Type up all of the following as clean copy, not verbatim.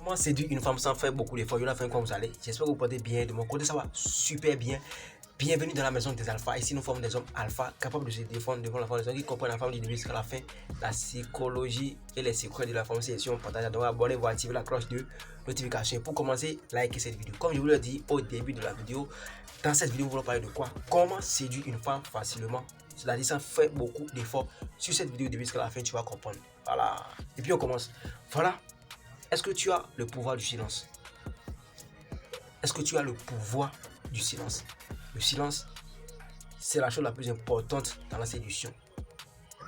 Comment séduire une femme sans faire beaucoup d'efforts? Jonathan, comment vous allez? J'espère que vous portez bien. De mon côté, ça va super bien. Bienvenue dans la maison des alphas. Ici, nous formons des hommes alpha capables de se défendre devant la femme, des hommes qui comprennent la femme du début jusqu'à la fin, la psychologie et les secrets de la femme. Si on partage, donc abonnez-vous, activez la cloche de notification. Pour commencer, likez cette vidéo. Comme je vous l'ai dit au début de la vidéo, dans cette vidéo, nous allons parler de quoi? Comment séduire une femme facilement. C'est-à-dire sans faire beaucoup d'efforts. Sur cette vidéo, début jusqu'à la fin, tu vas comprendre. Voilà. Et puis on commence. Voilà. Est-ce que tu as le pouvoir du silence? Est-ce que tu as le pouvoir du silence? Le silence, c'est la chose la plus importante dans la séduction.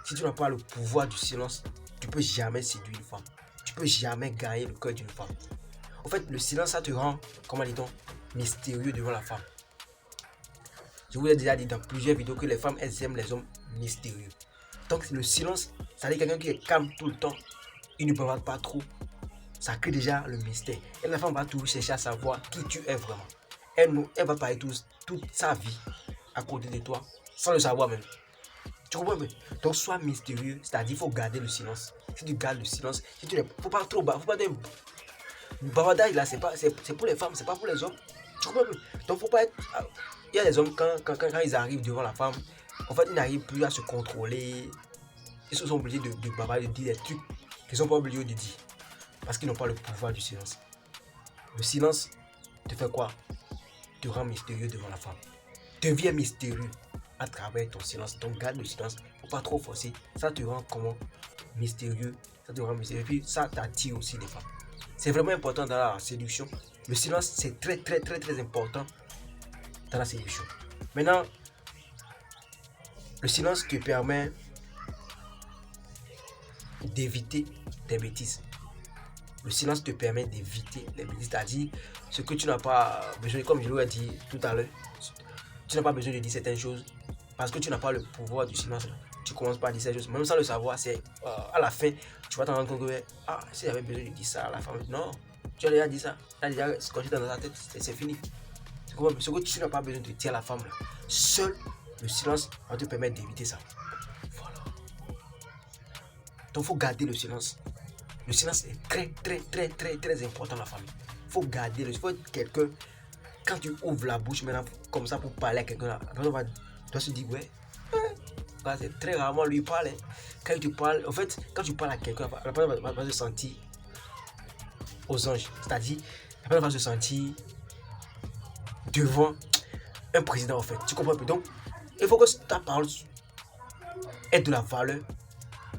Si tu n'as pas le pouvoir du silence, tu ne peux jamais séduire une femme. Tu ne peux jamais gagner le cœur d'une femme. En fait, le silence, ça te rend, comment dit-on, mystérieux devant la femme. Je vous ai déjà dit dans plusieurs vidéos que les femmes, elles aiment les hommes mystérieux. Donc, le silence, ça veut dire quelqu'un qui est calme tout le temps. Il ne parle pas trop. Ça crée déjà le mystère. Et la femme va toujours chercher à savoir qui tu es vraiment. Elle va parler toute sa vie à côté de toi, sans le savoir même. Tu comprends un peu? Donc sois mystérieux, c'est-à-dire il faut garder le silence. Si tu gardes le silence, si tu ne faut pas trop bas, faut pas être bavardage là, c'est pour les femmes, c'est pas pour les hommes. Tu comprends un peu? Donc faut pas être. Il y a des hommes quand ils arrivent devant la femme, en fait ils n'arrivent plus à se contrôler. Ils sont obligés de bavarder, de dire des trucs qu'ils sont pas obligés de dire. Parce qu'ils n'ont pas le pouvoir du silence. Le silence te fait quoi? Te rend mystérieux devant la femme. Deviens mystérieux à travers ton silence. Donc garde le silence. Faut pas trop forcer. Ça te rend comment? Mystérieux. Ça te rend mystérieux. Et puis ça t'attire aussi les femmes. C'est vraiment important dans la séduction. Le silence, c'est très important dans la séduction. Maintenant, le silence te permet d'éviter des bêtises. Le silence te permet d'éviter les bêtises, c'est-à-dire ce que tu n'as pas besoin, comme je l'ai dit tout à l'heure, tu n'as pas besoin de dire certaines choses parce que tu n'as pas le pouvoir du silence. Tu commences par dire ces choses, même sans le savoir, c'est à la fin, tu vas t'en rendre compte que si j'avais besoin de dire ça à la femme, non, tu as déjà dit ça, tu as déjà scotché dans ta tête, c'est fini. Ce que tu n'as pas besoin de dire à la femme, là. Seul le silence va te permettre d'éviter ça. Voilà. Donc il faut garder le silence. Le silence est très important dans la famille. Il faut garder il faut être quelqu'un, quand tu ouvres la bouche maintenant comme ça pour parler à quelqu'un, la personne doit se dire ouais, c'est très rarement lui parle. Quand tu parles, en fait, quand tu parles à quelqu'un, la personne va se sentir aux anges. C'est-à-dire, la personne va se sentir devant un président en fait. Tu comprends un peu? Donc, il faut que ta parole ait de la valeur.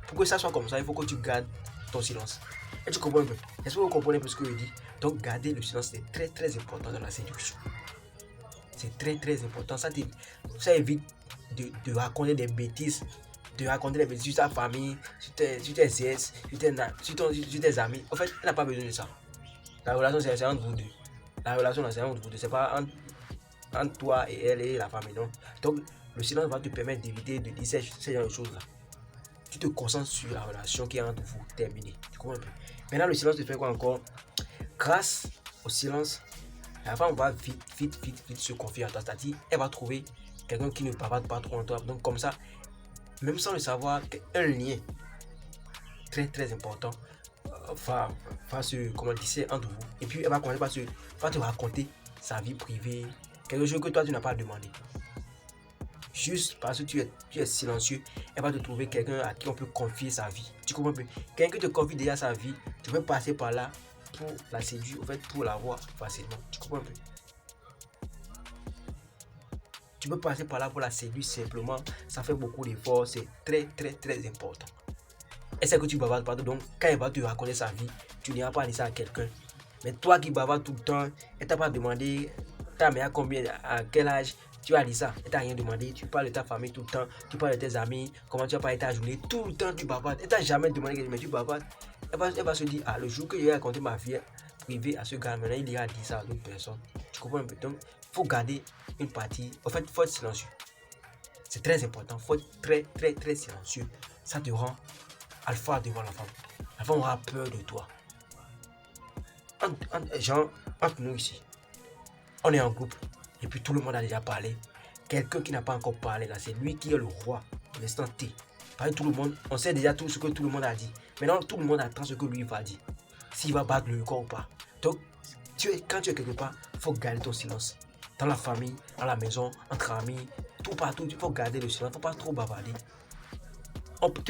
Pour que ça soit comme ça, il faut que tu gardes ton silence. Et tu comprends un peu? Est-ce que vous comprenez un peu ce que je dis? Donc, garder le silence, c'est très important dans la séduction. C'est très important. Ça évite de raconter des bêtises. De raconter des bêtises sur ta famille, sur tes ex, sur tes amis. En fait, elle n'a pas besoin de ça. La relation, c'est entre vous deux. La relation, c'est entre vous deux. C'est pas entre toi et elle et la famille, non. Donc, le silence va te permettre d'éviter de dire ces genre de choses-là. Tu te concentres sur la relation qui est entre vous, terminé. Tu comprends un peu? Maintenant, le silence te fait quoi encore? Grâce au silence, la femme va vite se confier en toi. C'est-à-dire, elle va trouver quelqu'un qui ne parle pas trop en toi. Donc, comme ça, même sans le savoir, un lien très important va se tisser entre vous. Et puis, elle va commencer par te raconter sa vie privée, quelque chose que toi, tu n'as pas demandé. Juste parce que tu es silencieux, elle va te trouver quelqu'un à qui on peut confier sa vie. Tu comprends un peu? Quelqu'un qui te confie déjà sa vie, tu peux passer par là pour la séduire, en fait, pour la voir facilement. Tu comprends un peu? Tu peux passer par là pour la séduire simplement, ça fait beaucoup d'efforts, c'est très important. Et c'est que tu bavardes pas, donc quand elle va te raconter sa vie, tu n'iras pas dire ça à quelqu'un. Mais toi qui bavardes tout le temps, elle t'a pas demandé, ta mère combien, à quel âge, tu as dit ça, elle t'a rien demandé, tu parles de ta famille tout le temps, tu parles de tes amis, comment tu as parlé ta journée, tout le temps tu bavardes, elle t'a jamais demandé, mais tu bavardes. Elle va se dire, le jour que je vais raconter ma vie privée à ce gars, maintenant il ira dire ça à d'autres personnes. Tu comprends un peu? Donc, il faut garder une partie, en fait, il faut être silencieux. C'est très important, il faut être très silencieux. Ça te rend alpha devant la femme. La femme aura peur de toi. Entre nous ici, on est en groupe et puis tout le monde a déjà parlé. Quelqu'un qui n'a pas encore parlé là, c'est lui qui est le roi de l'instant T. Tout le monde, on sait déjà tout ce que tout le monde a dit. Maintenant, tout le monde attend ce que lui va dire. s'il va battre le record ou pas. Donc, quand tu es quelque part, il faut garder ton silence. Dans la famille, à la maison, entre amis, tout partout, il faut garder le silence. Il ne faut pas trop bavarder. On peut,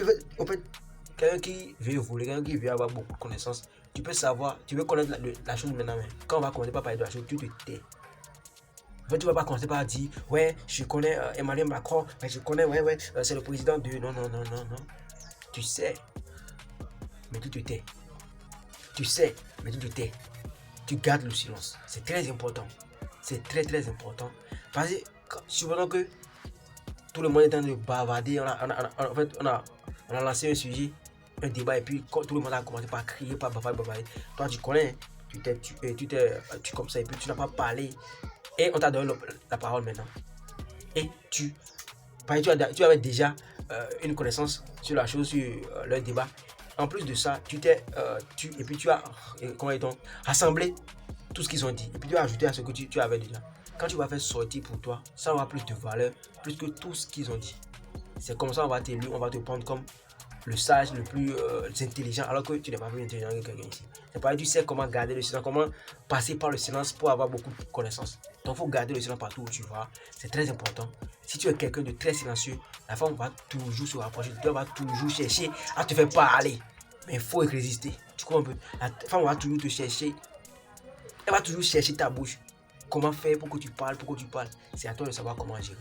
quelqu'un qui veut voler, quelqu'un qui veut avoir beaucoup de connaissances, tu peux savoir, tu veux connaître la chose maintenant, mais quand on va commencer par parler de la chose, tu te tais. En fait, tu ne vas pas commencer par dire, ouais, je connais Emmanuel Macron, mais je connais, ouais, c'est le président de... Non. Tu sais, mais tu te tais. Tu sais, mais tu te tais. Tu gardes le silence. C'est très important. C'est très important. Parce que, supposons que tout le monde est en train de bavarder, on a lancé un sujet, un débat, et puis tout le monde a commencé par crier, par bavarder. Toi, tu connais, tu comme ça, et puis tu n'as pas parlé. Et on t'a donné la parole maintenant. Et tu avais déjà une connaissance sur la chose, sur le débat. En plus de ça, et puis tu as rassemblé tout ce qu'ils ont dit. Et puis tu as ajouté à ce que tu avais déjà. Quand tu vas faire sortir pour toi, ça aura plus de valeur, plus que tout ce qu'ils ont dit. C'est comme ça on va t'élire, on va te prendre comme le sage, le plus intelligent, alors que tu n'es pas plus intelligent que quelqu'un ici. C'est pareil, tu sais comment garder le silence, comment passer par le silence pour avoir beaucoup de connaissances. Donc il faut garder le silence partout où tu vas, c'est très important. Si tu es quelqu'un de très silencieux, la femme va toujours se rapprocher de toi, va toujours chercher à te faire parler. Mais il faut résister. Tu comprends un peu? La femme va toujours te chercher, elle va toujours chercher ta bouche. Comment faire pour que tu parles, C'est à toi de savoir comment gérer.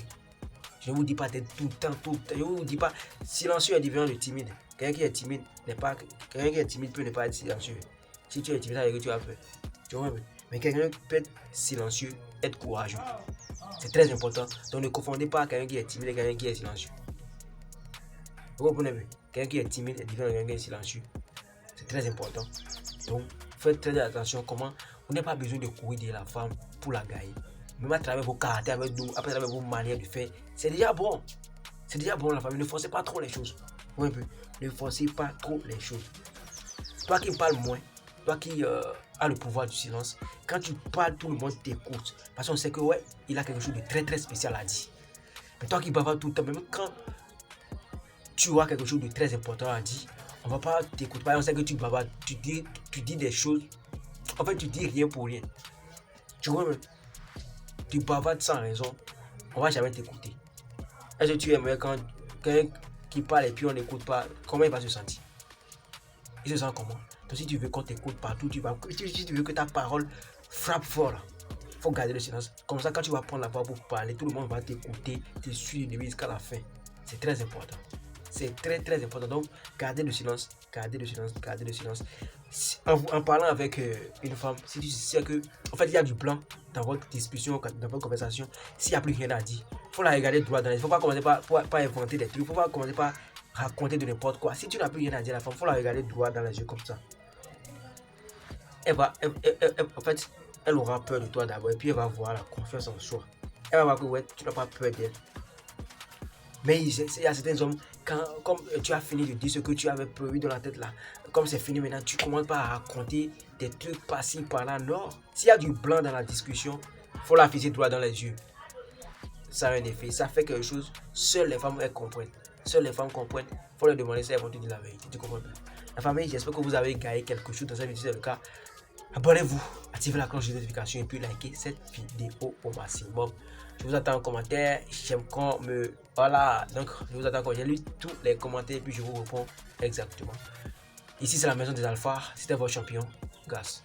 Je ne vous dis pas d'être tout le temps. Je ne vous dis pas, silencieux est différent de timide. Quelqu'un qui est timide peut ne pas être silencieux. Si tu es timide, ça veut dire que tu as peur. Tu vois, mais quelqu'un peut être silencieux, être courageux. C'est très important. Donc ne confondez pas quelqu'un qui est timide et quelqu'un qui est silencieux. Vous comprenez? Quelqu'un qui est timide est différent de quelqu'un qui est silencieux. C'est très important. Donc faites très attention comment vous n'avez pas besoin de courir derrière la femme pour la gagner. Même à travers vos caractères, à travers vos manières de faire, c'est déjà bon. C'est déjà bon la famille. Ne forcez pas trop les choses. Ouais, ne forcez pas trop les choses. Toi qui parles moins, toi qui as le pouvoir du silence, quand tu parles, tout le monde t'écoute. Parce qu'on sait que ouais, il a quelque chose de très spécial à dire. Mais toi qui bavardes tout le temps, même quand tu as quelque chose de très important à dire, on va pas t'écouter. On sait que tu bavardes, tu dis des choses. En fait, tu dis rien pour rien. Tu vois, tu bavardes sans raison, on va jamais t'écouter. Est-ce que tu aimerais quand quelqu'un qui parle et puis on n'écoute pas, comment il va se sentir? Il se sent comment? Donc si tu veux qu'on t'écoute partout, si tu veux que ta parole frappe fort, il faut garder le silence. Comme ça, quand tu vas prendre la parole pour parler, tout le monde va t'écouter, te suivre du début jusqu'à la fin. C'est très important. C'est très important. Donc, gardez le silence. En parlant avec une femme, si tu sais que, en fait, il y a du blanc dans votre discussion, dans votre conversation, s'il n'y a plus rien à dire, il faut la regarder droit dans les yeux. Il ne faut pas commencer par inventer des trucs. Il ne faut pas commencer par raconter de n'importe quoi. Si tu n'as plus rien à dire à la femme, il faut la regarder droit dans les yeux comme ça. En fait, elle aura peur de toi d'abord et puis elle va voir la confiance en soi. Elle va voir que ouais, tu n'as pas peur d'elle. Mais il y a certains hommes, comme tu as fini de dire ce que tu avais prévu dans la tête là, comme c'est fini maintenant, tu commences pas à raconter des trucs par-ci, par-là. Non, s'il y a du blanc dans la discussion, il faut la fixer droit dans les yeux. Ça a un effet, ça fait quelque chose. Seules les femmes, elles comprennent. Seules les femmes comprennent. Il faut leur demander si elles vont te dire la vérité. Tu comprends? La famille, j'espère que vous avez gagné quelque chose dans cette vidéo. Si c'est le cas, abonnez-vous, activez la cloche de notification et puis likez cette vidéo au maximum. Je vous attends en commentaire. J'aime quand me... Voilà, donc je vous attends quand j'ai lu tous les commentaires et puis je vous réponds exactement. Ici c'est la maison des alphas, c'était votre champion, Gas.